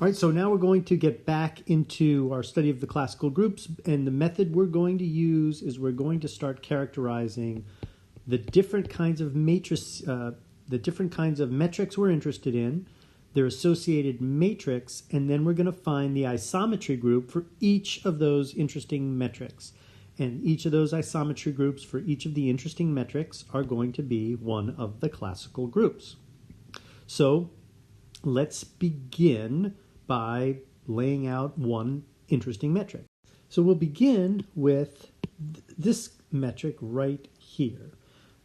All right, so now we're going to get back into our study of the classical groups, and the method we're going to use is we're going to start characterizing the different kinds of the different kinds of metrics we're interested in, their associated matrix, and then we're going to find the isometry group for each of those interesting metrics. And each of those isometry groups for each of the interesting metrics are going to be one of the classical groups. So let's begin by laying out one interesting metric. So we'll begin with this metric right here,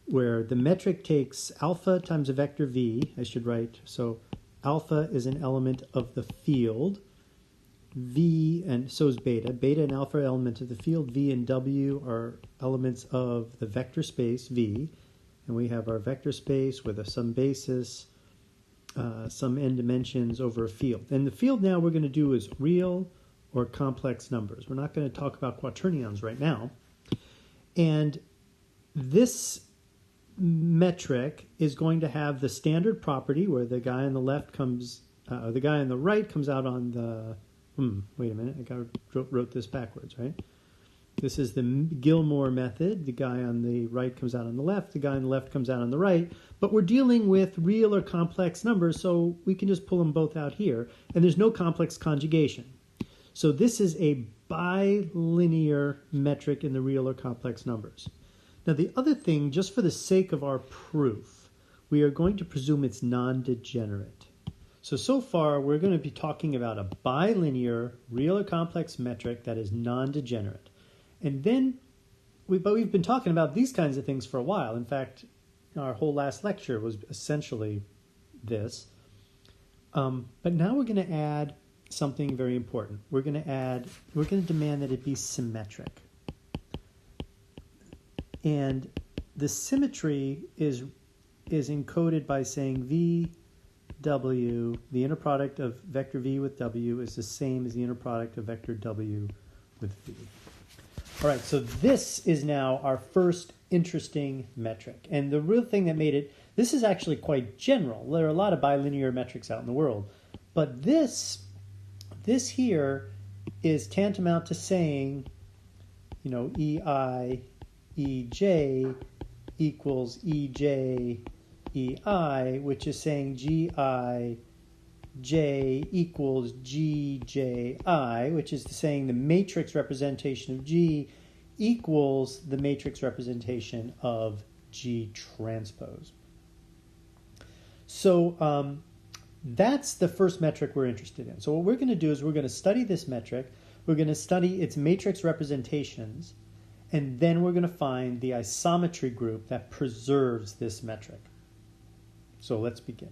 where the metric takes alpha times a vector v. I should write, so alpha is an element of the field, v, and so is beta. Beta and alpha are elements of the field. V and w are elements of the vector space v. And we have our vector space with some basis, some n dimensions over a field. And the field now we're going to do is real or complex numbers. We're not going to talk about quaternions right now. And this metric is going to have the standard property where the guy on the left comes, the guy on the right comes out on the, wait a minute, I wrote this backwards, right? This is the Gilmore method. The guy on the right comes out on the left, the guy on the left comes out on the right, but we're dealing with real or complex numbers, so we can just pull them both out here, and there's no complex conjugation. So this is a bilinear metric in the real or complex numbers. Now the other thing, just for the sake of our proof, we are going to presume it's non-degenerate. So far we're going to be talking about a bilinear real or complex metric that is non-degenerate. And then, we've been talking about these kinds of things for a while. In fact, our whole last lecture was essentially this. But now we're going to add something very important. We're going to demand that it be symmetric. And the symmetry is encoded by saying v, w, the inner product of vector v with w is the same as the inner product of vector w with v. All right, so this is now our first interesting metric. And the real thing that made it, this is actually quite general. There are a lot of bilinear metrics out in the world. But this here is tantamount to saying, you know, EI, EJ equals EJ, EI, which is saying GI, J equals GJI, which is saying the matrix representation of G equals the matrix representation of G transpose. So that's the first metric we're interested in. So what we're going to do is we're going to study this metric, we're going to study its matrix representations, and then we're going to find the isometry group that preserves this metric. So let's begin.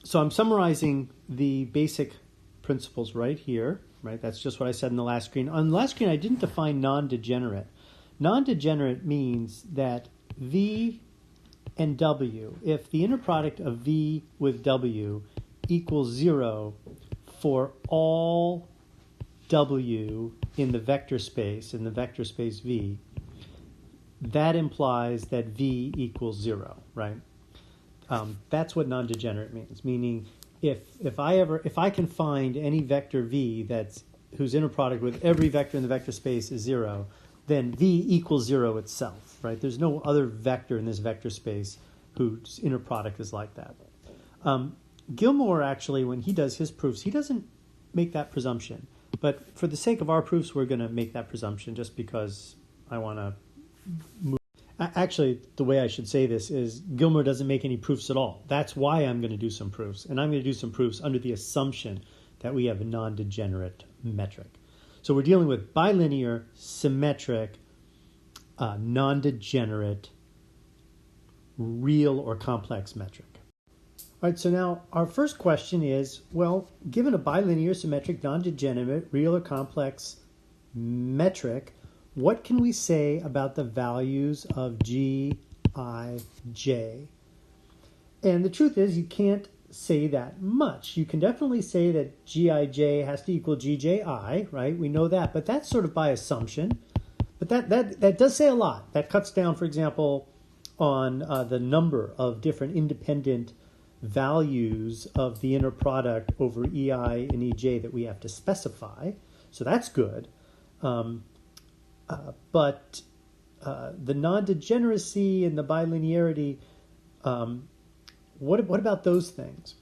So I'm summarizing the basic principles right here, right? That's just what I said in the last screen. On the last screen, I didn't define non-degenerate. Non-degenerate means that V and W, if the inner product of V with W equals 0 for all W in the vector space V, that implies that V equals 0, right? That's what non-degenerate means. Meaning, if I can find any vector v whose inner product with every vector in the vector space is 0, then v equals 0 itself, right? There's no other vector in this vector space whose inner product is like that. Gilmore actually, when he does his proofs, he doesn't make that presumption. But for the sake of our proofs, we're going to make that presumption just because I want to move. Actually, the way I should say this is Gilmore doesn't make any proofs at all. That's why I'm going to do some proofs. And I'm going to do some proofs under the assumption that we have a non-degenerate metric. So we're dealing with bilinear, symmetric, non-degenerate, real or complex metric. All right, so now our first question is, well, given a bilinear, symmetric, non-degenerate, real or complex metric, what can we say about the values of G, I, J? And the truth is you can't say that much. You can definitely say that Gij has to equal Gji, right? We know that, but that's sort of by assumption. But that does say a lot. That cuts down, for example, on the number of different independent values of the inner product over EI and EJ that we have to specify. So that's good. But the non-degeneracy and the bilinearity, what about those things?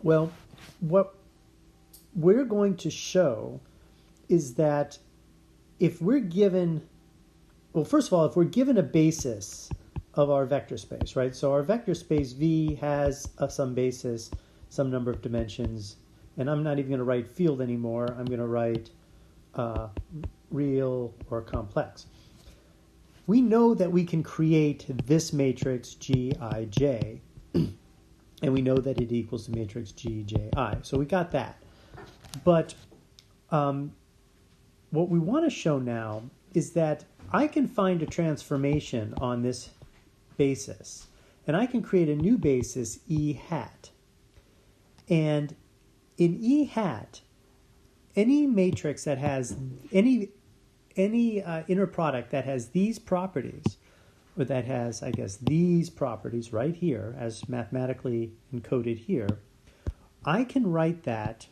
Well, what we're going to show is that if we're given, well, first of all, if we're given a basis of our vector space, right? So our vector space V has some basis, some number of dimensions, and I'm not even going to write field anymore. I'm going to write real or complex. We know that we can create this matrix Gij, and we know that it equals the matrix Gji. So we got that. But what we want to show now is that I can find a transformation on this basis, and I can create a new basis, E hat. And in E hat, any matrix that has any inner product that has these properties, or that has, I guess, these properties right here, as mathematically encoded here, I can write that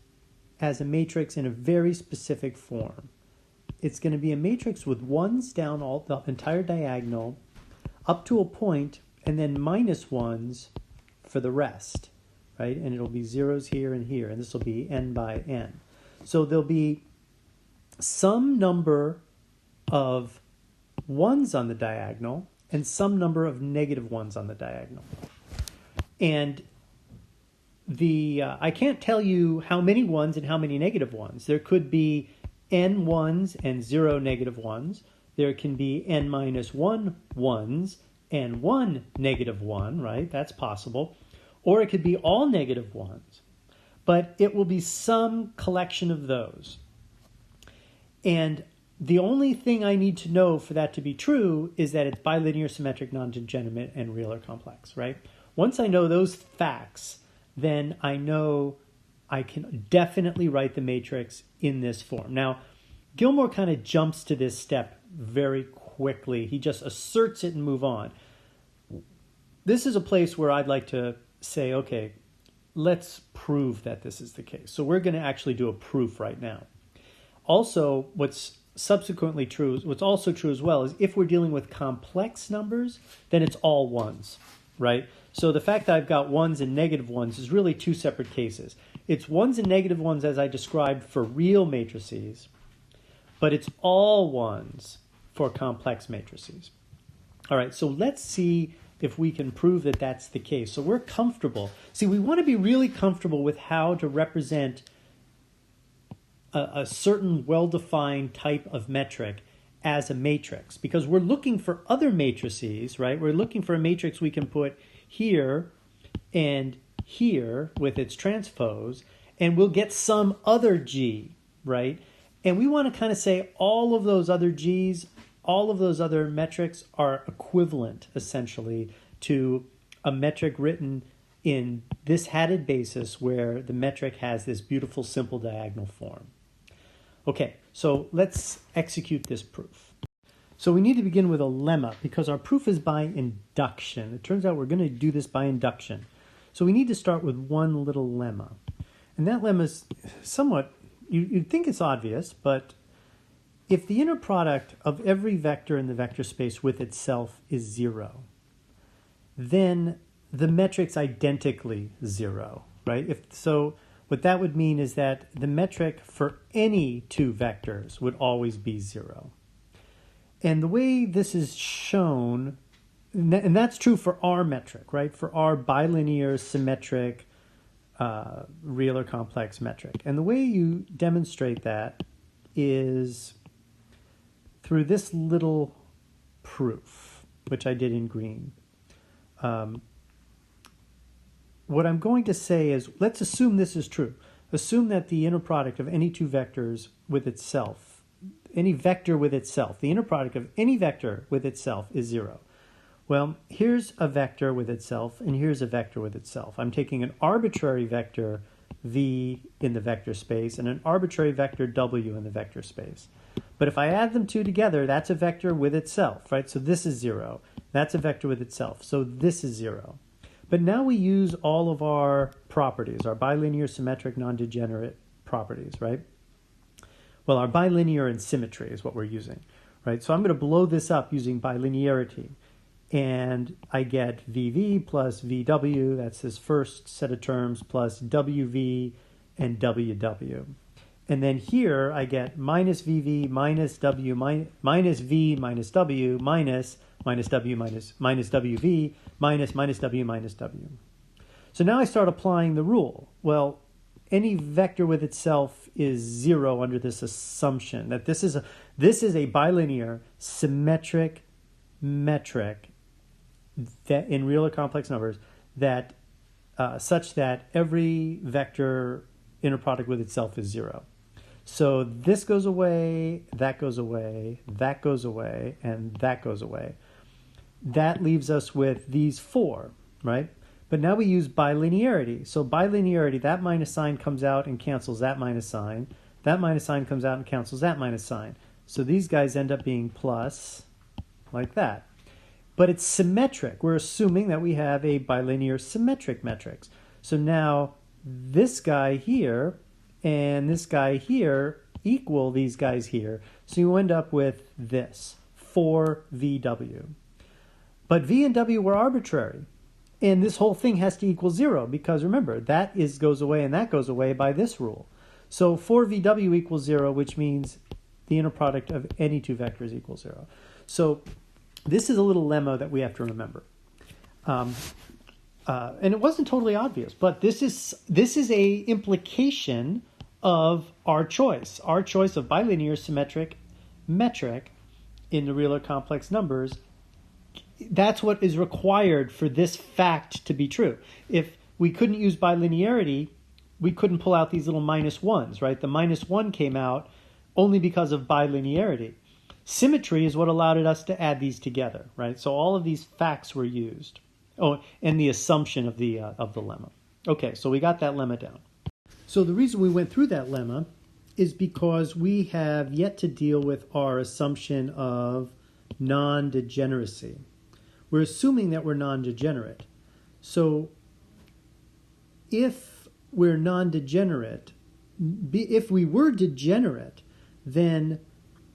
as a matrix in a very specific form. It's going to be a matrix with ones down the entire diagonal up to a point, and then minus ones for the rest, right? And it'll be zeros here and here, and this will be n by n. So there'll be some number of ones on the diagonal and some number of negative ones on the diagonal. And I can't tell you how many ones and how many negative ones. There could be n ones and 0 negative ones. There can be n minus 1 ones and 1 negative 1, right? That's possible. Or it could be all negative ones. But it will be some collection of those. And the only thing I need to know for that to be true is that it's bilinear, symmetric, non-degenerate, and real or complex, right? Once I know those facts, then I know I can definitely write the matrix in this form. Now, Gilmore kind of jumps to this step very quickly. He just asserts it and move on. This is a place where I'd like to say, okay, let's prove that this is the case. So we're going to actually do a proof right now. Also, what's subsequently true, what's also true as well, is if we're dealing with complex numbers, then it's all ones, right? So the fact that I've got ones and negative ones is really two separate cases. It's ones and negative ones as I described for real matrices, but it's all ones for complex matrices. All right, so let's see if we can prove that that's the case. So we're comfortable. See, we want to be really comfortable with how to represent a certain well-defined type of metric as a matrix, because we're looking for other matrices, right? We're looking for a matrix we can put here and here with its transpose, and we'll get some other G, right? And we want to kind of say all of those other G's, all of those other metrics are equivalent, essentially, to a metric written in this hatted basis where the metric has this beautiful simple diagonal form. Okay, so let's execute this proof. So we need to begin with a lemma because our proof is by induction. It turns out we're going to do this by induction. So we need to start with one little lemma. And that lemma is somewhat, you'd think it's obvious, but if the inner product of every vector in the vector space with itself is 0, then the metric's identically 0, right? So what that would mean is that the metric for any two vectors would always be 0. And the way this is shown, and that's true for our metric, right? For our bilinear, symmetric, real or complex metric. And the way you demonstrate that is through this little proof, which I did in green. What I'm going to say is, let's assume this is true. Assume that the inner product of any two vectors with itself, any vector with itself, the inner product of any vector with itself is 0. Well, here's a vector with itself, and here's a vector with itself. I'm taking an arbitrary vector v in the vector space and an arbitrary vector w in the vector space. But if I add them two together, that's a vector with itself, right? So this is 0. That's a vector with itself. So this is 0. But now we use all of our properties, our bilinear, symmetric, non-degenerate properties, right? Well, our bilinear and symmetry is what we're using, right? So I'm going to blow this up using bilinearity. And I get VV plus VW, that's this first set of terms, plus WV and WW. And then here I get minus VV minus W minus V minus W minus W minus WV minus W minus W. So now I start applying the rule. Well, any vector with itself is 0 under this assumption that this is a bilinear symmetric metric that in real or complex numbers that such that every vector inner product with itself is 0. So this goes away, that goes away, that goes away, and that goes away. That leaves us with these 4, right? But now we use bilinearity. So bilinearity, that minus sign comes out and cancels that minus sign. That minus sign comes out and cancels that minus sign. So these guys end up being plus like that. But it's symmetric. We're assuming that we have a bilinear symmetric matrix. So now this guy here and this guy here equal these guys here. So you end up with this, 4VW. But V and W were arbitrary. And this whole thing has to equal 0 because remember, that goes away and that goes away by this rule. So 4VW equals 0, which means the inner product of any two vectors equals 0. So this is a little lemma that we have to remember. And it wasn't totally obvious, but this is a implication of our choice of bilinear symmetric metric in the real or complex numbers. That's what is required for this fact to be true. If we couldn't use bilinearity, we couldn't pull out these little minus 1s, right? The minus 1 came out only because of bilinearity. Symmetry is what allowed us to add these together, right? So all of these facts were used. Oh, and the assumption of the lemma. Okay, so we got that lemma down. So the reason we went through that lemma is because we have yet to deal with our assumption of non-degeneracy. We're assuming that we're non-degenerate. So if we're non-degenerate, if we were degenerate, then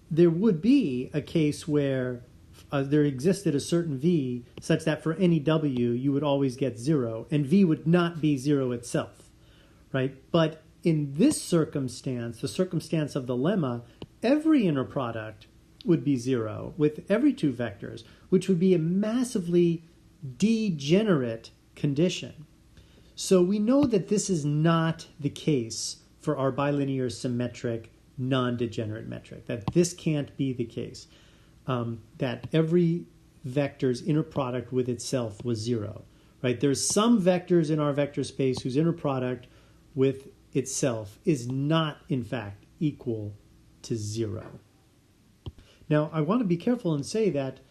there would be a case where there existed a certain V such that for any W you would always get 0, and V would not be 0 itself, right? But in this circumstance, the circumstance of the lemma, every inner product would be 0 with every two vectors, which would be a massively degenerate condition. So we know that this is not the case for our bilinear symmetric non-degenerate metric, that this can't be the case, that every vector's inner product with itself was 0, right? There's some vectors in our vector space whose inner product with itself is not, in fact, equal to 0. Now, I want to be careful and say that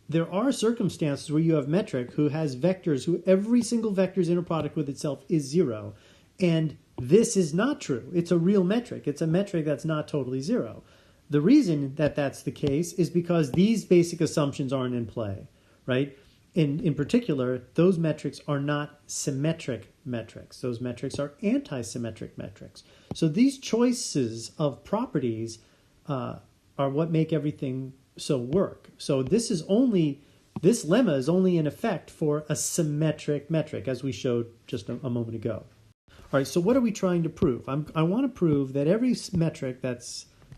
there are circumstances where you have metric who has vectors who every single vector's inner product with itself is 0, and this is not true. It's a real metric. It's a metric that's not totally 0. The reason that that's the case is because these basic assumptions aren't in play, right? In particular, those metrics are not symmetric metrics. Those metrics are anti-symmetric metrics. So these choices of properties are what make everything so work. So this lemma is only in effect for a symmetric metric, as we showed just a moment ago. All right, so what are we trying to prove? I want to prove that every metric that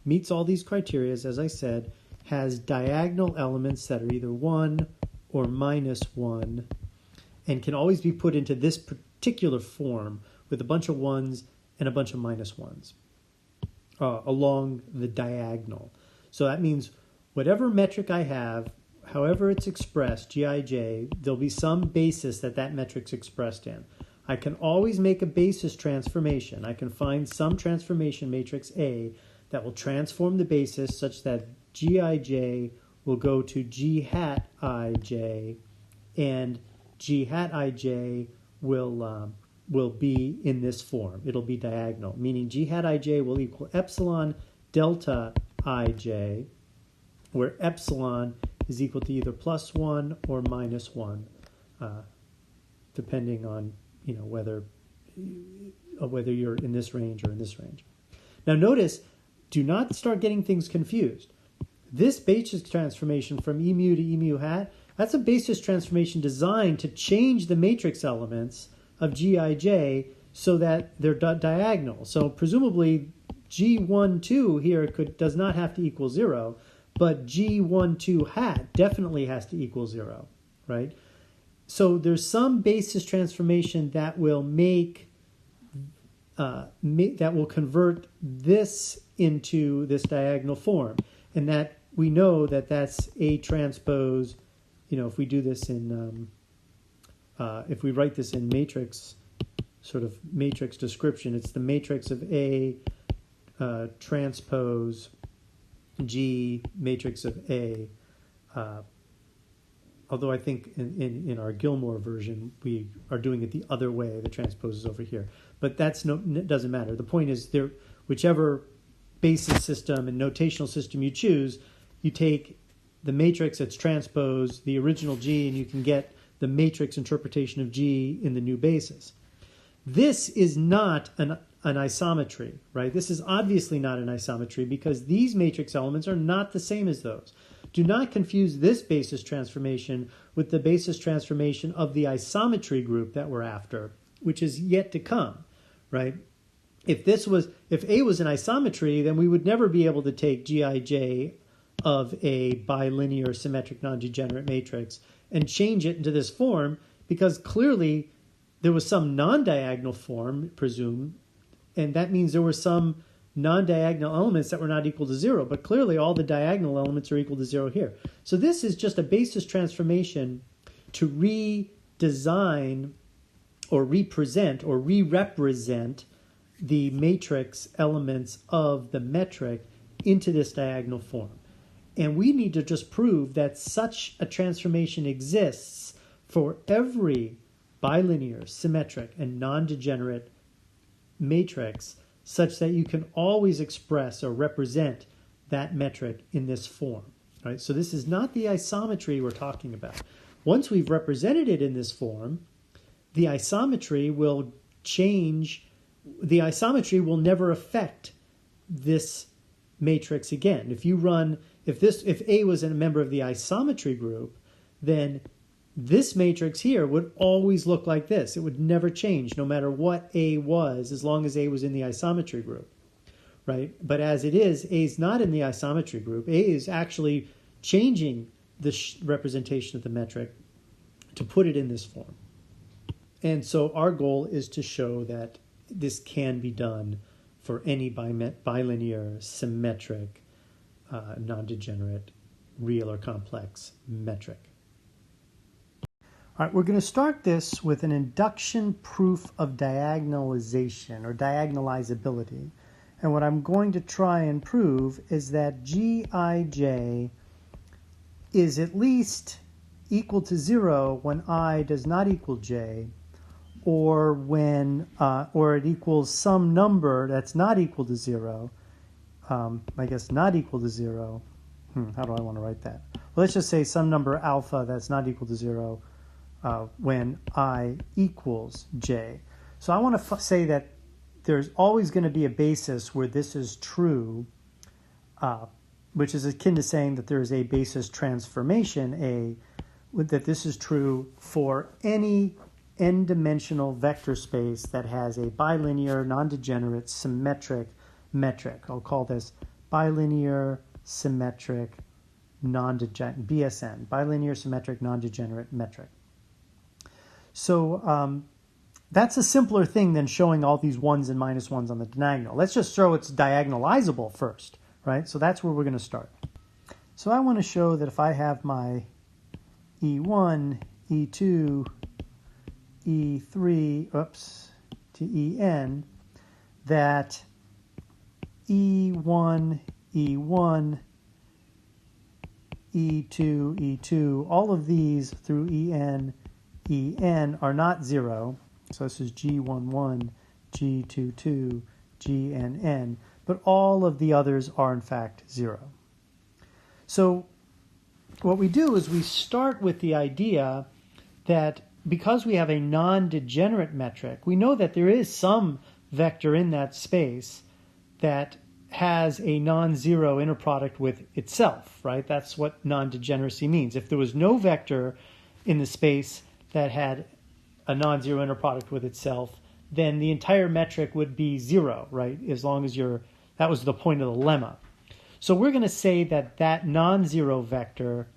meets all these criteria, as I said, has diagonal elements that are either 1 or minus 1 and can always be put into this particular form with a bunch of 1s and a bunch of minus 1s along the diagonal. So that means whatever metric I have, however it's expressed, Gij, there'll be some basis that metric's expressed in. I can always make a basis transformation. I can find some transformation matrix A that will transform the basis such that Gij will go to G hat ij, and G hat ij will be in this form. It'll be diagonal, meaning G hat ij will equal epsilon delta ij, where epsilon is equal to either plus 1 or minus 1 depending on, whether you're in this range or in this range. Now notice, do not start getting things confused. This basis transformation from E mu to E mu hat, that's a basis transformation designed to change the matrix elements of Gij so that they're diagonal. So presumably G12 here does not have to equal 0, but G12 hat definitely has to equal 0, right? So there's some basis transformation that will that will convert this into this diagonal form, and that we know that that's A transpose. If we do this in, if we write this in matrix, sort of matrix description, it's the matrix of A transpose G matrix of A. Although I think in our Gilmore version, we are doing it the other way. The transpose is over here. But it doesn't matter. The point is, whichever basis system and notational system you choose, you take the matrix that's transposed, the original G, and you can get the matrix interpretation of G in the new basis. This is not an isometry, right? This is obviously not an isometry because these matrix elements are not the same as those. Do not confuse this basis transformation with the basis transformation of the isometry group that we're after, which is yet to come, right? If A was an isometry, then we would never be able to take Gij of a bilinear symmetric non-degenerate matrix and change it into this form, because clearly there was some non-diagonal form, presumed, and that means there were some non-diagonal elements that were not equal to 0, but clearly all the diagonal elements are equal to 0 here. So this is just a basis transformation to redesign or represent or re-represent the matrix elements of the metric into this diagonal form. And we need to just prove that such a transformation exists for every bilinear, symmetric, and non-degenerate matrix, such that you can always express or represent that metric in this form. Right? So this is not the isometry we're talking about. Once we've represented it in this form, the isometry will change. The isometry will never affect this matrix again. If A was a member of the isometry group, then this matrix here would always look like this. It would never change no matter what A was, as long as A was in the isometry group, right? But as it is, A is not in the isometry group. A is actually changing the representation of the metric to put it in this form. And so our goal is to show that this can be done for any bilinear, symmetric, non-degenerate, real or complex metric. All right, we're going to start this with an induction proof of diagonalization or diagonalizability. And what I'm going to try and prove is that Gij is at least equal to 0 when I does not equal j, or when or it equals some number that's not equal to 0. I guess not equal to 0. How do I want to write that? Well, let's just say some number alpha that's not equal to 0 when I equals j. So I want to say that there's always going to be a basis where this is true, which is akin to saying that there is a basis transformation, that this is true for any n-dimensional vector space that has a bilinear, non-degenerate, symmetric metric. I'll call this bilinear, symmetric, non-degenerate, BSN, bilinear, symmetric, non-degenerate metric. So that's a simpler thing than showing all these 1s and -1s on the diagonal. Let's just show it's diagonalizable first, right? So that's where we're going to start. So I want to show that if I have my E1, E2, E3, to En, that E1, E1, E2, E2, all of these through En are not 0. So this is G11, G22, GNN, but all of the others are in fact 0. So what we do is we start with the idea that because we have a non-degenerate metric, we know that there is some vector in that space that has a non-zero inner product with itself, right? That's what non-degeneracy means. If there was no vector in the space that had a non-zero inner product with itself, then the entire metric would be zero, right? As long as that was the point of the lemma. So we're going to say that that non-zero vector,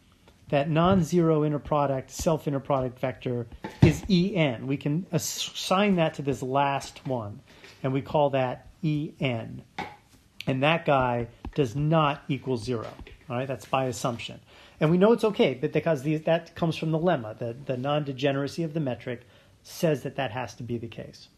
that non-zero inner product, self-inner product vector is En. We can assign that to this last one, and we call that En. And that guy does not equal zero. All right, that's by assumption. And we know it's okay, but because that comes from the lemma. The non-degeneracy of the metric says that that has to be the case.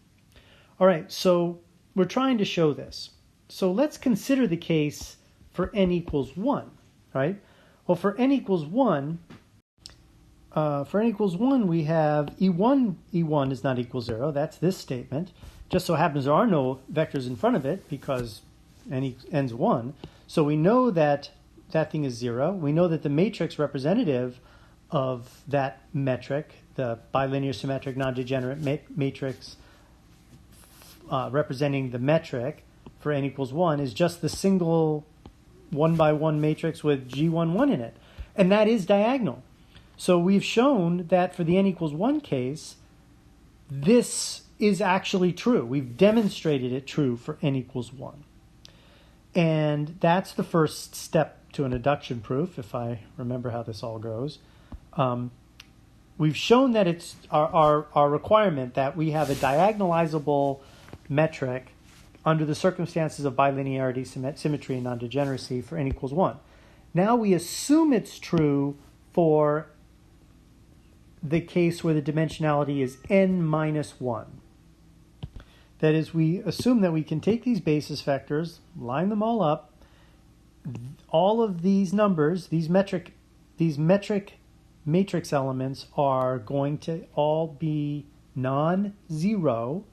All right, so we're trying to show this. So let's consider the case for n equals 1, right? Well, for n equals 1, we have E1 is not equal 0. That's this statement. Just so happens there are no vectors in front of it because n's 1. So we know that that thing is 0. We know that the matrix representative of that metric, the bilinear symmetric non-degenerate matrix representing the metric for n equals 1 is just the single 1-by-1 matrix with G11 in it. And that is diagonal. So we've shown that for the n equals 1 case, this is actually true. We've demonstrated it true for n equals 1. And that's the first step to an induction proof, if I remember how this all goes. We've shown that it's our requirement that we have a diagonalizable metric under the circumstances of bilinearity, symmetry, and non-degeneracy for n equals 1. Now we assume it's true for the case where the dimensionality is n minus 1. That is, we assume that we can take these basis vectors, line them all up. All of these numbers, these metric matrix elements are going to all be non-zero.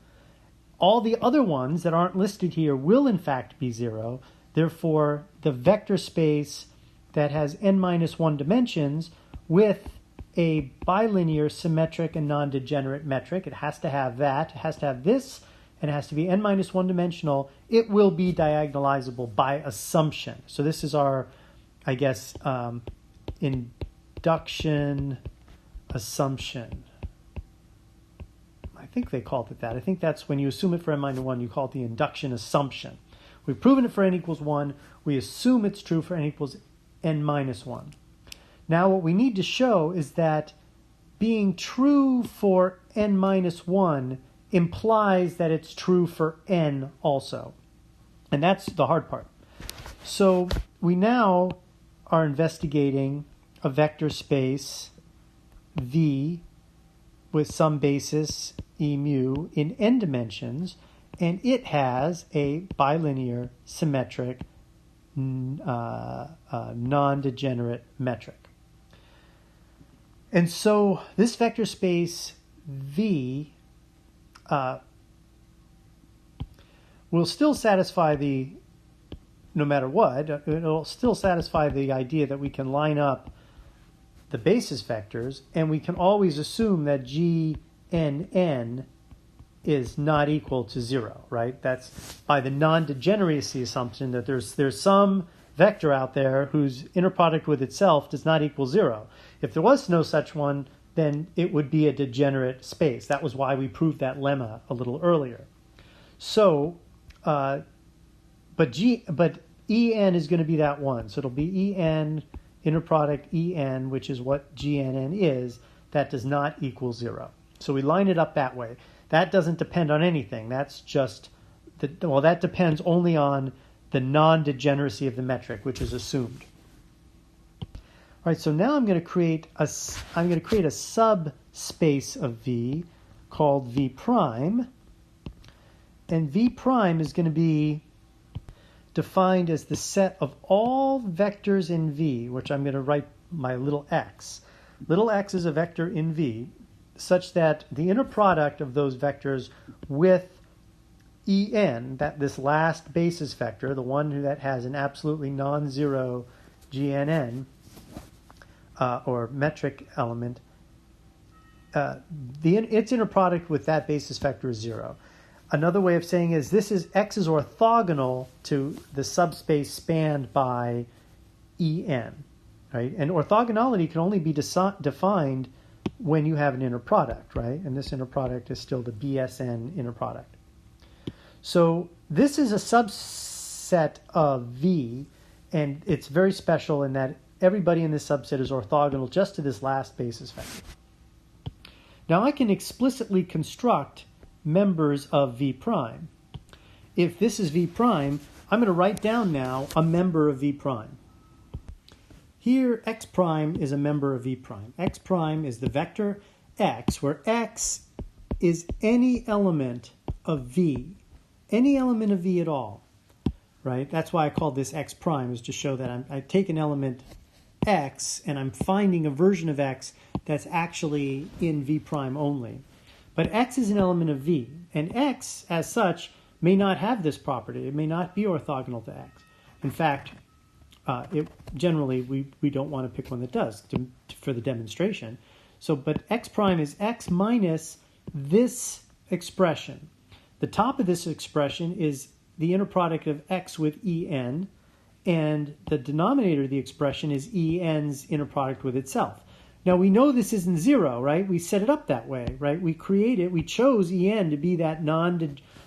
All the other ones that aren't listed here will in fact be 0. Therefore, the vector space that has n minus 1 dimensions with a bilinear symmetric and non-degenerate metric, it has to have that, it has to have this, and it has to be n minus 1 dimensional, it will be diagonalizable by assumption. So this is our, I guess, induction assumption. I think they called it that. I think that's when you assume it for n minus 1, you call it the induction assumption. We've proven it for n equals 1. We assume it's true for n equals n minus 1. Now what we need to show is that being true for n minus 1 implies that it's true for n also. And that's the hard part. So we now are investigating a vector space V with some basis E mu in n dimensions, and it has a bilinear symmetric non-degenerate metric. And so this vector space V will still satisfy no matter what, it'll still satisfy the idea that we can line up the basis vectors, and we can always assume that GNN is not equal to 0, right? That's by the non-degeneracy assumption that there's some vector out there whose inner product with itself does not equal 0. If there was no such one, then it would be a degenerate space. That was why we proved that lemma a little earlier. So, but En is going to be that one. So it'll be En inner product En, which is what GNN is. That does not equal 0. So we line it up that way. That doesn't depend on anything. That's just that depends only on the non-degeneracy of the metric, which is assumed. All right, so now I'm going to create a subspace of V called V prime, and V prime is going to be defined as the set of all vectors in V, which I'm going to write my little x. Little x is a vector in V, such that the inner product of those vectors with En, this last basis vector, the one that has an absolutely non-zero GNN, or metric element, its inner product with that basis vector is 0. Another way of saying is X is orthogonal to the subspace spanned by En, right? And orthogonality can only be defined when you have an inner product, right? And this inner product is still the BSN inner product. So this is a subset of V, and it's very special in that everybody in this subset is orthogonal just to this last basis vector. Now I can explicitly construct members of V prime. If this is V prime, I'm going to write down now a member of V prime. Here, X prime is a member of V prime. X prime is the vector X, where X is any element of V, any element of V at all, right? That's why I called this X prime, is to show that I take an element X and I'm finding a version of X that's actually in V prime only. But X is an element of V, and X, as such, may not have this property. It may not be orthogonal to X. In fact, generally, we don't want to pick one that does for the demonstration. So, but X prime is X minus this expression. The top of this expression is the inner product of X with En, and the denominator of the expression is En's inner product with itself. Now we know this isn't 0, right? We set it up that way, right? We chose En to be that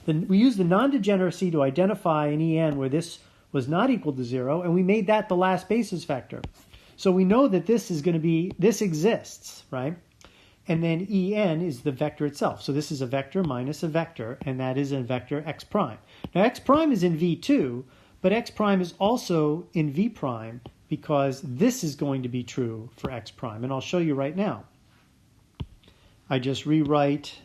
we used the non-degeneracy to identify an En where this was not equal to 0, and we made that the last basis vector. So we know that this exists, right? And then En is the vector itself. So this is a vector minus a vector, and that is a vector X prime. Now X prime is in V2, but X prime is also in V prime, because this is going to be true for X prime, and I'll show you right now. I just rewrite,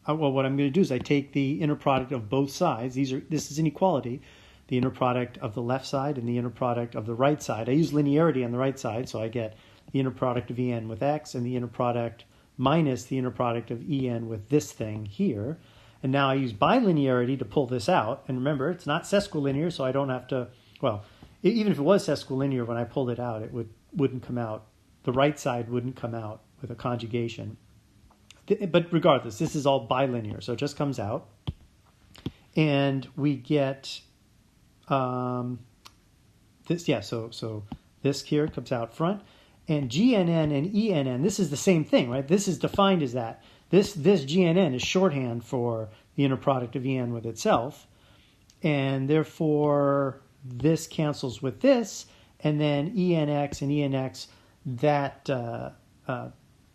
well, what I'm going to do is I take the inner product of both sides. This is an equality, the inner product of the left side and the inner product of the right side. I use linearity on the right side, so I get the inner product of En with X and the inner product minus the inner product of En with this thing here. And now I use bilinearity to pull this out. And remember, it's not sesquilinear, so I don't have to, well, even if it was sesquilinear, when I pulled it out, it wouldn't come out. The right side wouldn't come out with a conjugation. But regardless, this is all bilinear, so it just comes out. And we get this, yeah, so this here comes out front. And GNN and ENN, this is the same thing, right? This is defined as that. This GNN is shorthand for the inner product of En with itself. And therefore, this cancels with this, and then ENX and ENX,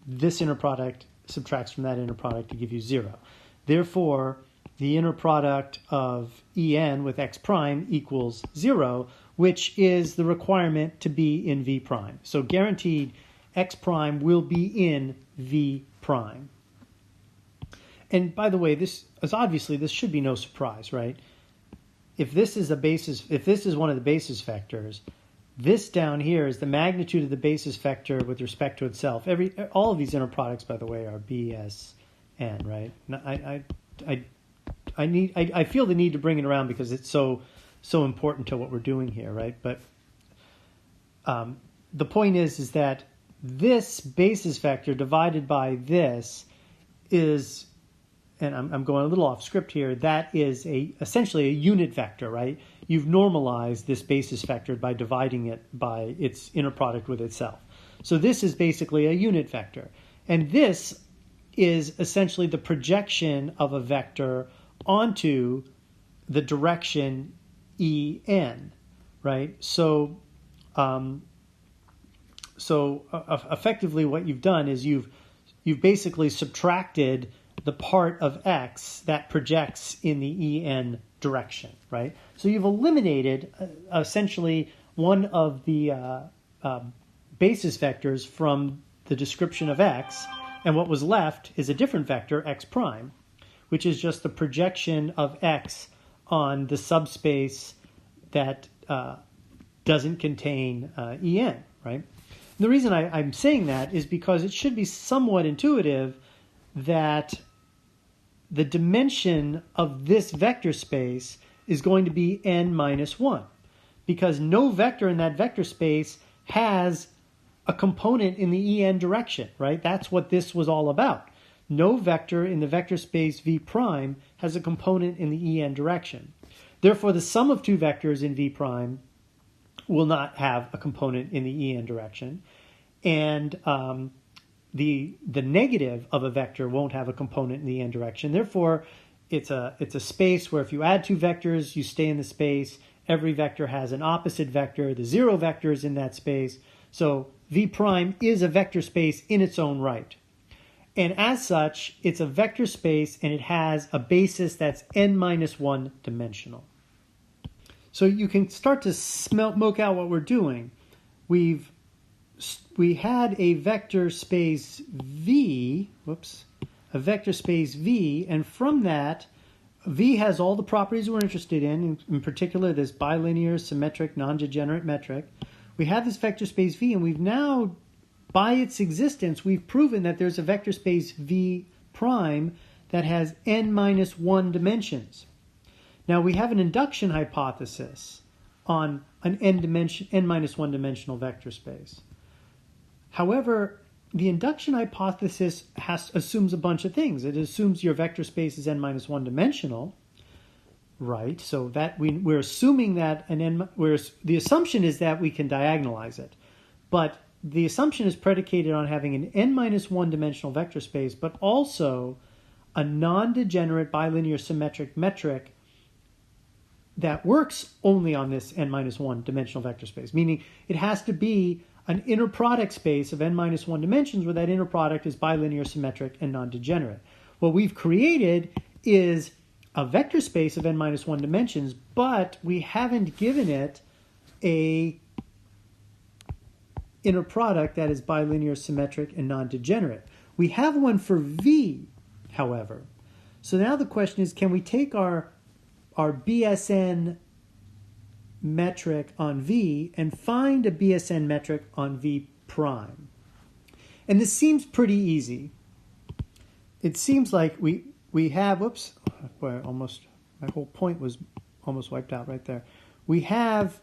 this inner product subtracts from that inner product to give you 0. Therefore, the inner product of En with X prime equals 0, which is the requirement to be in V prime. So guaranteed, X prime will be in V prime. And by the way, this should be no surprise, right? If this is one of the basis vectors, this down here is the magnitude of the basis vector with respect to itself. All of these inner products, by the way, are BSN, right? I feel the need to bring it around because it's so important to what we're doing here, right? But the point is that this basis vector divided by this is, and I'm going a little off script here, that is essentially a unit vector, right? You've normalized this basis vector by dividing it by its inner product with itself. So this is basically a unit vector. And this is essentially the projection of a vector onto the direction En, right? So effectively what you've done is you've basically subtracted the part of X that projects in the En direction, right? So you've eliminated essentially one of the basis vectors from the description of X, and what was left is a different vector, X prime, which is just the projection of X on the subspace that doesn't contain En, right? And the reason I'm saying that is because it should be somewhat intuitive that the dimension of this vector space is going to be n minus 1, because no vector in that vector space has a component in the En direction, right? That's what this was all about. No vector in the vector space V prime has a component in the En direction. Therefore, the sum of two vectors in V prime will not have a component in the En direction. And the negative of a vector won't have a component in the En direction. Therefore, it's a space where if you add two vectors, you stay in the space. Every vector has an opposite vector. The zero vector is in that space. So V prime is a vector space in its own right. And as such, it's a vector space and it has a basis that's n-1 dimensional. So you can start to smoke out what we're doing. We had a vector space V, a vector space V, and from that, V has all the properties we're interested in particular this bilinear, symmetric, non-degenerate metric. We have this vector space V, and we've now, by its existence, we've proven that there's a vector space V prime that has n-1 dimensions. Now we have an induction hypothesis on an n-1 dimensional vector space. However, the induction hypothesis assumes a bunch of things. It assumes your vector space is n-1 dimensional, right? So that we're assuming that the assumption is that we can diagonalize it, but the assumption is predicated on having an n-1 dimensional vector space, but also a non-degenerate bilinear symmetric metric that works only on this n-1 dimensional vector space, meaning it has to be an inner product space of n-1 dimensions where that inner product is bilinear, symmetric, and non-degenerate. What we've created is a vector space of n-1 dimensions, but we haven't given it a inner product that is bilinear, symmetric, and non-degenerate. We have one for V, however. So now the question is, can we take our BSN metric on V and find a BSN metric on V prime? And this seems pretty easy. It seems like we have, whoops, boy, my whole point was almost wiped out right there. We have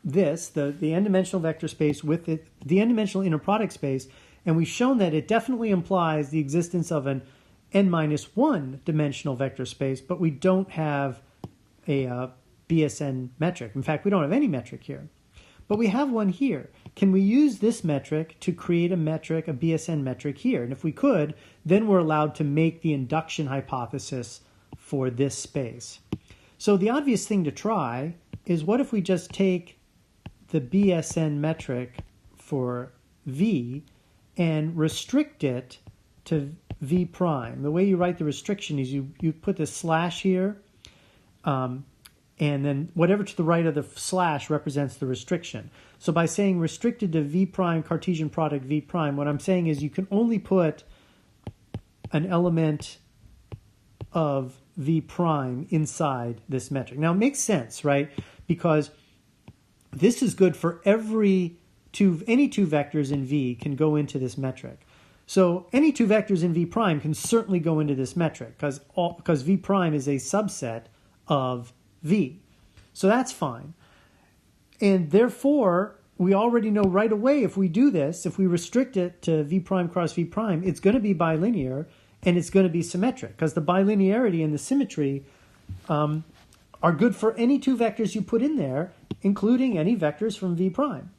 this, the n-dimensional vector space with the n-dimensional inner product space, and we've shown that it definitely implies the existence of an n-1 dimensional vector space, but we don't have a BSN metric. In fact, we don't have any metric here. But we have one here. Can we use this metric to create a metric, a BSN metric here? And if we could, then we're allowed to make the induction hypothesis for this space. So the obvious thing to try is, what if we just take the BSN metric for V and restrict it to V prime? The way you write the restriction is you put the slash here, and then whatever to the right of the slash represents the restriction. So by saying restricted to V prime, Cartesian product V prime, what I'm saying is you can only put an element of V prime inside this metric. Now it makes sense, right? Because this is good for any two vectors in V can go into this metric. So any two vectors in V prime can certainly go into this metric because V prime is a subset of V. So that's fine. And therefore, we already know right away if we do this, if we restrict it to V prime cross V prime, it's going to be bilinear and it's going to be symmetric because the bilinearity and the symmetry are good for any two vectors you put in there, including any vectors from V prime.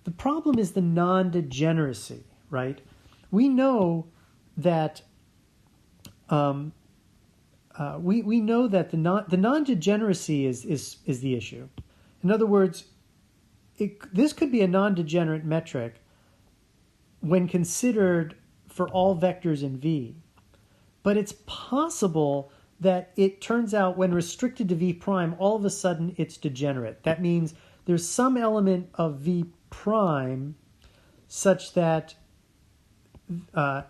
The problem is the non-degeneracy, right? We know that we know that the non-degeneracy is the issue. In other words, this could be a non-degenerate metric when considered for all vectors in V, but it's possible that it turns out when restricted to V prime, all of a sudden it's degenerate. That means there's some element of V prime such that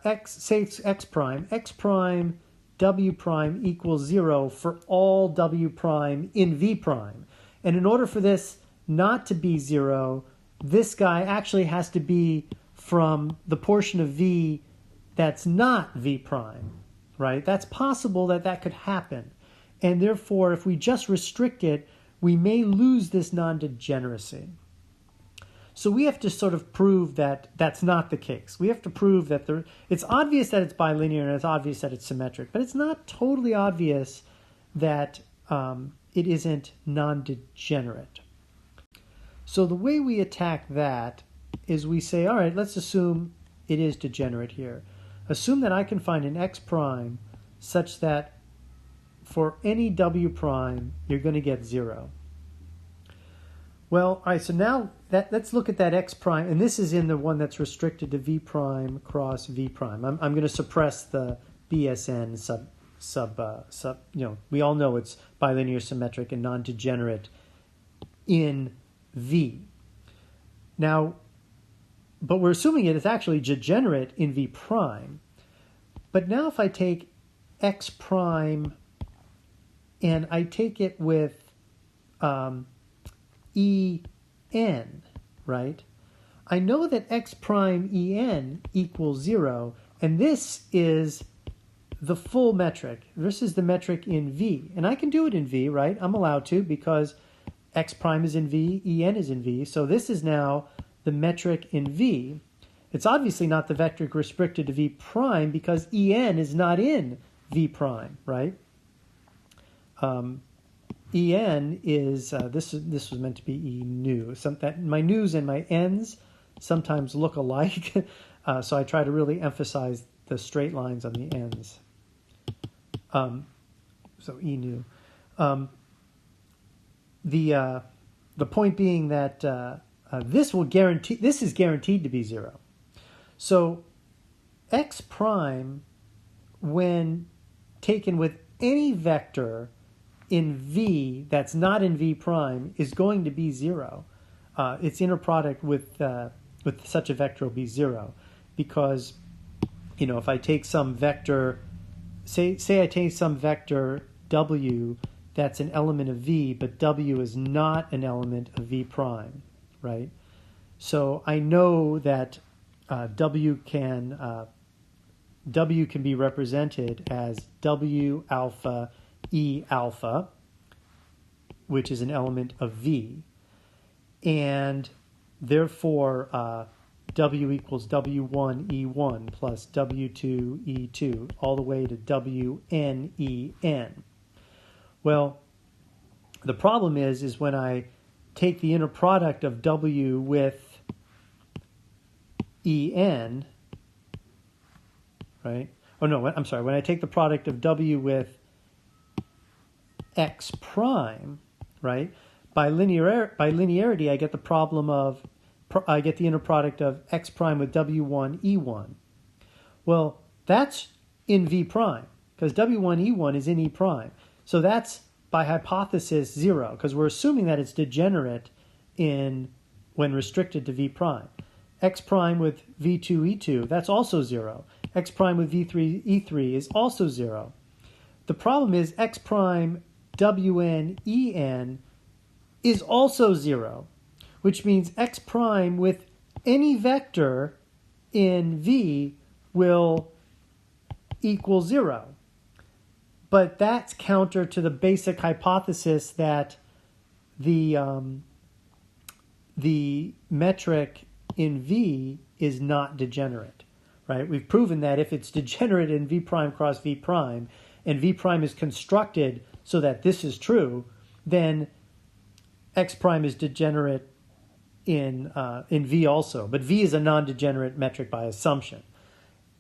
x prime W prime equals 0 for all W prime in V prime. And in order for this not to be 0, this guy actually has to be from the portion of V that's not V prime, right? That's possible that could happen. And therefore, if we just restrict it, we may lose this non-degeneracy. So we have to sort of prove that that's not the case. We have to prove that it's obvious that it's bilinear and it's obvious that it's symmetric, but it's not totally obvious that it isn't non-degenerate. So the way we attack that is we say, all right, let's assume it is degenerate here. Assume that I can find an x prime such that for any w prime, you're going to get 0. Well, all right, so now let's look at that x prime, and this is in the one that's restricted to v prime cross v prime. I'm going to suppress the BSN we all know it's bilinear, symmetric, and non-degenerate in V. Now, but we're assuming it is actually degenerate in V prime. But now if I take x prime and I take it with En, right? I know that x prime En equals 0, and this is the full metric. This is the metric in V. And I can do it in V, right? I'm allowed to because x prime is in V, En is in V. So this is now the metric in V. It's obviously not the vector restricted to V prime because En is not in V prime, right? En is, this was meant to be E nu. My nus and my ns sometimes look alike, so I try to really emphasize the straight lines on the ends. So E nu. The point being that this is guaranteed to be 0. So x prime, when taken with any vector in V that's not in V prime, is going to be 0. Its inner product with such a vector will be 0, because if I take some vector, say I take some vector W that's an element of V, but W is not an element of V prime, right? So I know that W can be represented as W alpha E alpha, which is an element of V, and therefore W equals W1 E1 plus W2 E2 all the way to Wn En. Well, the problem is when I take the inner product of W with En, right? Oh no, I'm sorry. When I take the product of W with x prime, right? By linearity, I get the problem of I get the inner product of x prime with W1 E1. Well, that's in V prime because W1 E1 is in E prime. So that's by hypothesis 0 because we're assuming that it's degenerate when restricted to V prime. X prime with V2 E2, that's also 0. X prime with V3 E3 is also 0. The problem is x prime Wn En is also 0, which means x prime with any vector in V will equal 0. But that's counter to the basic hypothesis that the metric in V is not degenerate, right? We've proven that if it's degenerate in V prime cross V prime, and V prime is constructed so that this is true, then x prime is degenerate in V also. But V is a non-degenerate metric by assumption.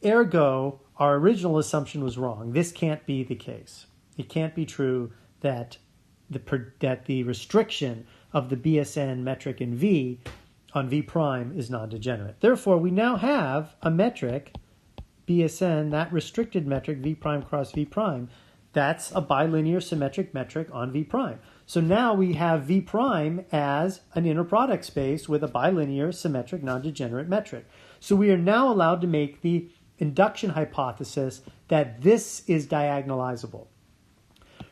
Ergo, our original assumption was wrong. This can't be the case. It can't be true that the restriction of the BSN metric in V on V prime is non-degenerate. Therefore, we now have a metric, BSN, that restricted metric, V prime cross V prime, that's a bilinear symmetric metric on V prime. So now we have V prime as an inner product space with a bilinear symmetric non-degenerate metric. So we are now allowed to make the induction hypothesis that this is diagonalizable.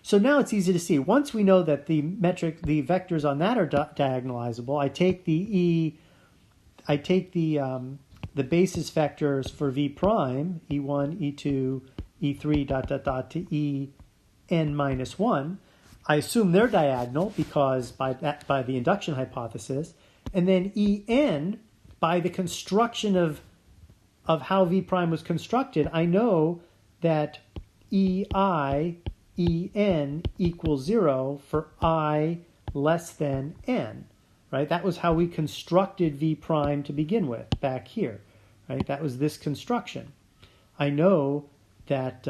So now it's easy to see. Once we know that the vectors on that are diagonalizable, I take the basis vectors for V prime, E1, E2, E3, to En minus 1. I assume they're diagonal because by the induction hypothesis, And then En, by the construction of how V prime was constructed, I know that En equals 0 for I less than n, right? That was how we constructed V prime to begin with back here, right? That was this construction. I know that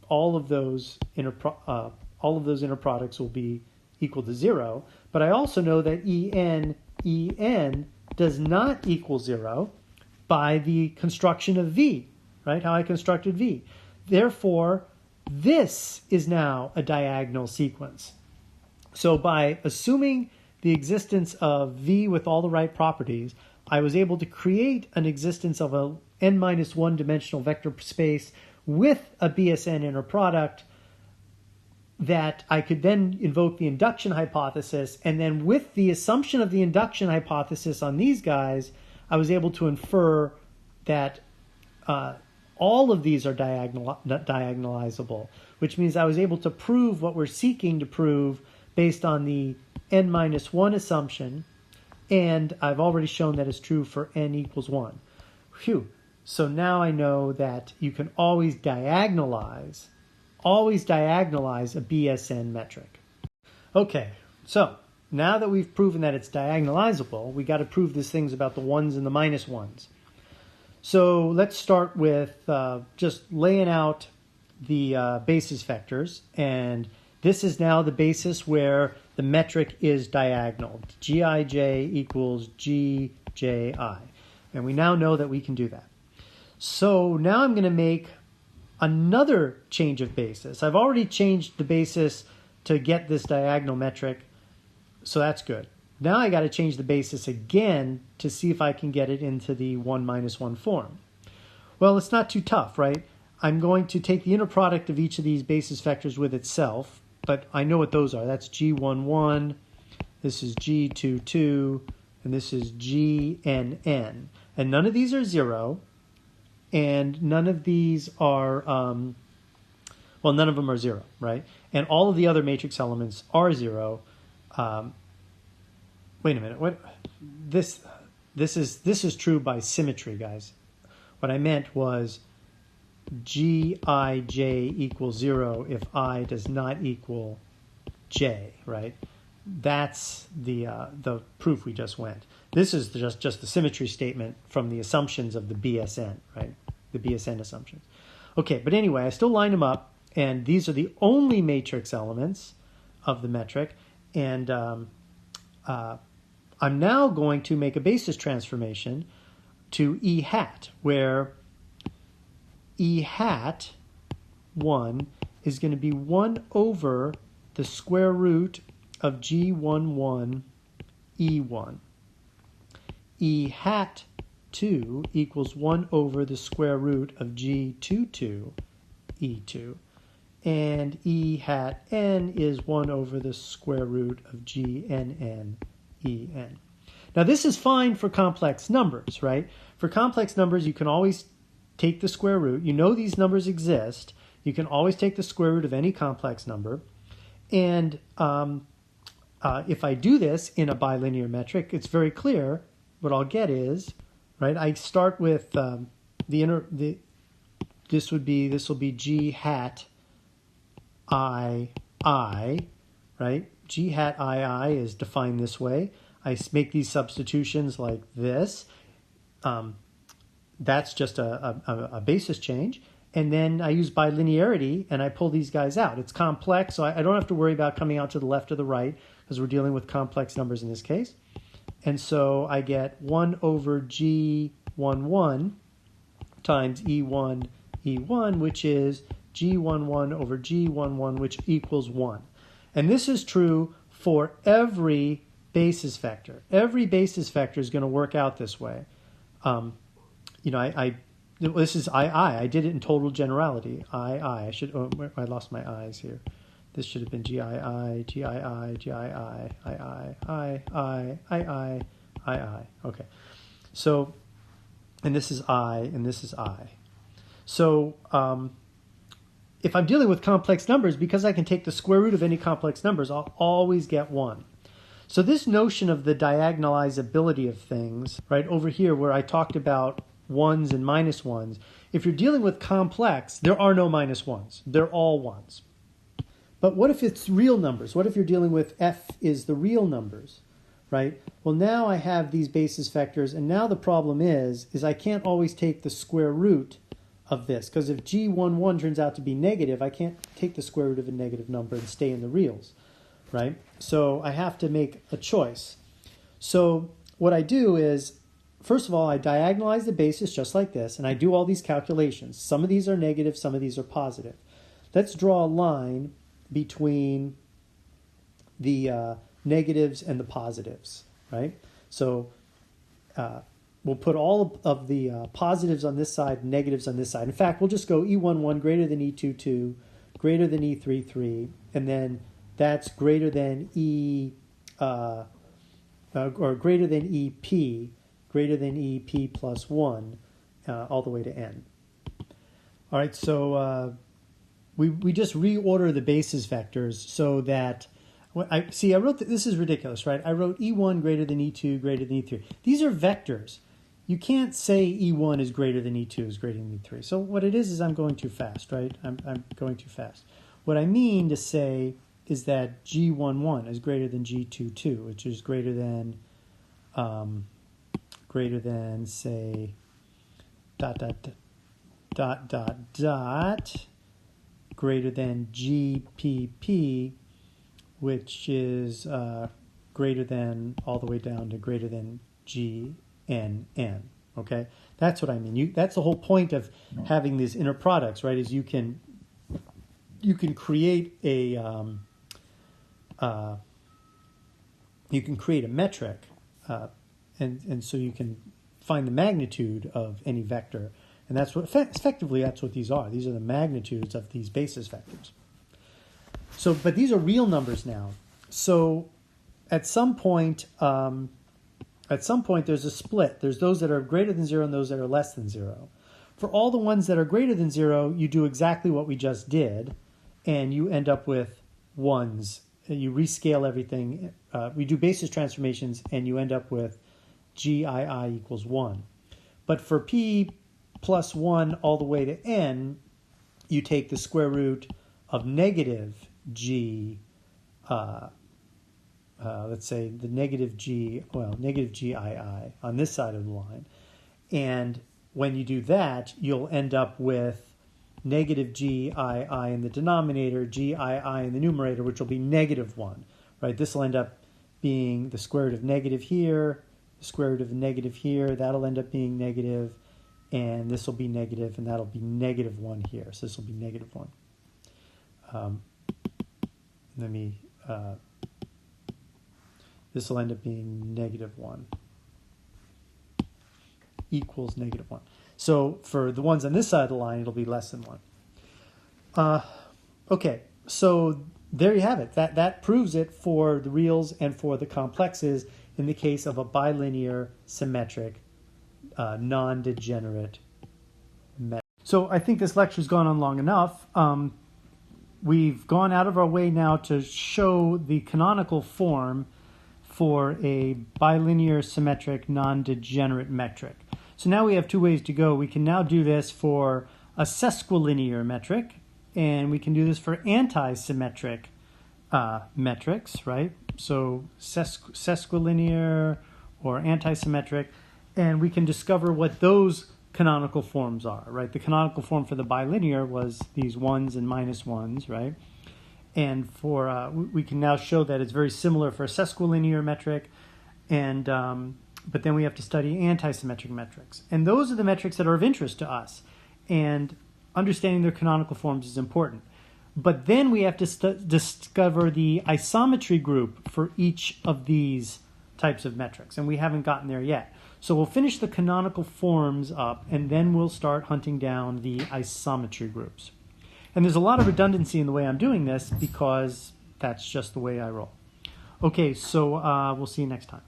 all of those inner products will be equal to 0, but I also know that En does not equal 0 by the construction of V, right? How I constructed V. Therefore, this is now a diagonal sequence. So by assuming the existence of V with all the right properties, I was able to create an existence of a n-1 dimensional vector space with a BSN inner product that I could then invoke the induction hypothesis, and then with the assumption of the induction hypothesis on these guys, I was able to infer that all of these are diagonalizable, which means I was able to prove what we're seeking to prove based on the n-1 assumption, and I've already shown that it's true for n equals 1. Phew. So now I know that you can always diagonalize a BSN metric. Okay, so now that we've proven that it's diagonalizable, we got to prove these things about the ones and the minus ones. So let's start with just laying out the basis vectors, and this is now the basis where the metric is diagonal. Gij equals Gji, and we now know that we can do that. So now I'm going to make another change of basis. I've already changed the basis to get this diagonal metric, so that's good. Now I got to change the basis again to see if I can get it into the 1 minus 1 form. Well, it's not too tough, right? I'm going to take the inner product of each of these basis vectors with itself, but I know what those are. That's G11, this is G22, and this is GNN. And none of these are 0, and none of these are, well, none of them are 0, right? And all of the other matrix elements are 0. Wait a minute. What? This is true by symmetry, guys. What I meant was Gij equals 0 if I does not equal j, right? That's the proof we just went. This is just the symmetry statement from the assumptions of the BSN, right? The BSN assumptions. Okay, but anyway, I still line them up, and these are the only matrix elements of the metric, and I'm now going to make a basis transformation to E hat, where E hat 1 is going to be 1 over the square root of G11 E1. E hat 2 equals 1 over the square root of G22 E2. And E hat n is 1 over the square root of GNN En. Now this is fine for complex numbers, right? For complex numbers, you can always take the square root. You know these numbers exist. You can always take the square root of any complex number. And if I do this in a bilinear metric, it's very clear. What I'll get is, right, I start with this will be G hat I, right? G hat I is defined this way. I make these substitutions like this. That's just a basis change. And then I use bilinearity and I pull these guys out. It's complex, so I don't have to worry about coming out to the left or the right because we're dealing with complex numbers in this case. And so I get 1 over G11 times E1, which is G11 over G11, which equals 1. And this is true for every basis vector. Every basis vector is going to work out this way. This is II. I did it in total generality. I lost my I's here. This should have been GII, GII, GII, II. Okay. So, and this is I, and this is I. So, if I'm dealing with complex numbers, because I can take the square root of any complex numbers, I'll always get 1. So this notion of the diagonalizability of things, right, over here where I talked about ones and minus ones, if you're dealing with complex, there are no minus ones. They're all ones. But what if it's real numbers? What if you're dealing with f is the real numbers, right? Well, now I have these basis vectors, and now the problem is I can't always take the square root of this, because if g11 turns out to be negative, I can't take the square root of a negative number and stay in the reals, right? So I have to make a choice. So what I do is, first of all, I diagonalize the basis just like this, and I do all these calculations. Some of these are negative, some of these are positive. Let's draw a line between the negatives and the positives, right? So we'll put all of the positives on this side, negatives on this side. In fact, we'll just go E11 greater than E22, greater than E33, and then that's greater than or greater than EP, greater than EP plus 1, all the way to n. All right, so we just reorder the basis vectors so that, I wrote, this is ridiculous, right? I wrote E1 greater than E2 greater than E3. These are vectors. You can't say E1 is greater than E2 is greater than E3. So what it is I'm going too fast, right? I'm going too fast. What I mean to say is that G11 is greater than G22, which is greater than say dot greater than GPP, which is greater than all the way down to greater than GNN. Okay, that's what I mean. That's the whole point of having these inner products, right? Is you can create a metric, and so you can find the magnitude of any vector, and that's what effectively that's what these are. These are the magnitudes of these basis vectors. So, but these are real numbers now. So, at some point, there's a split. There's those that are greater than 0 and those that are less than 0. For all the ones that are greater than 0, you do exactly what we just did, and you end up with ones. You rescale everything. We do basis transformations, and you end up with GII equals 1. But for P plus 1 all the way to n, you take the square root of negative G, let's say the negative GII on this side of the line. And when you do that, you'll end up with negative GII in the denominator, GII in the numerator, which will be negative 1, right? This will end up being the square root of negative here, the square root of negative here. That'll end up being negative, and this will be negative, and that'll be negative 1 here. So this will be negative 1. This will end up being negative 1 equals negative 1. So for the ones on this side of the line, it'll be less than 1. Okay, so there you have it. That proves it for the reals and for the complexes in the case of a bilinear, symmetric, non-degenerate metric. So I think this lecture's gone on long enough. We've gone out of our way now to show the canonical form for a bilinear, symmetric, non-degenerate metric. So now we have two ways to go. We can now do this for a sesquilinear metric, and we can do this for anti-symmetric metrics, right? So sesquilinear or anti-symmetric, and we can discover what those canonical forms are, right? The canonical form for the bilinear was these ones and minus ones, right? And for we can now show that it's very similar for a sesquilinear metric, and but then we have to study anti-symmetric metrics. And those are the metrics that are of interest to us, and understanding their canonical forms is important. But then we have to discover the isometry group for each of these types of metrics, and we haven't gotten there yet. So we'll finish the canonical forms up, and then we'll start hunting down the isometry groups. And there's a lot of redundancy in the way I'm doing this because that's just the way I roll. Okay, so we'll see you next time.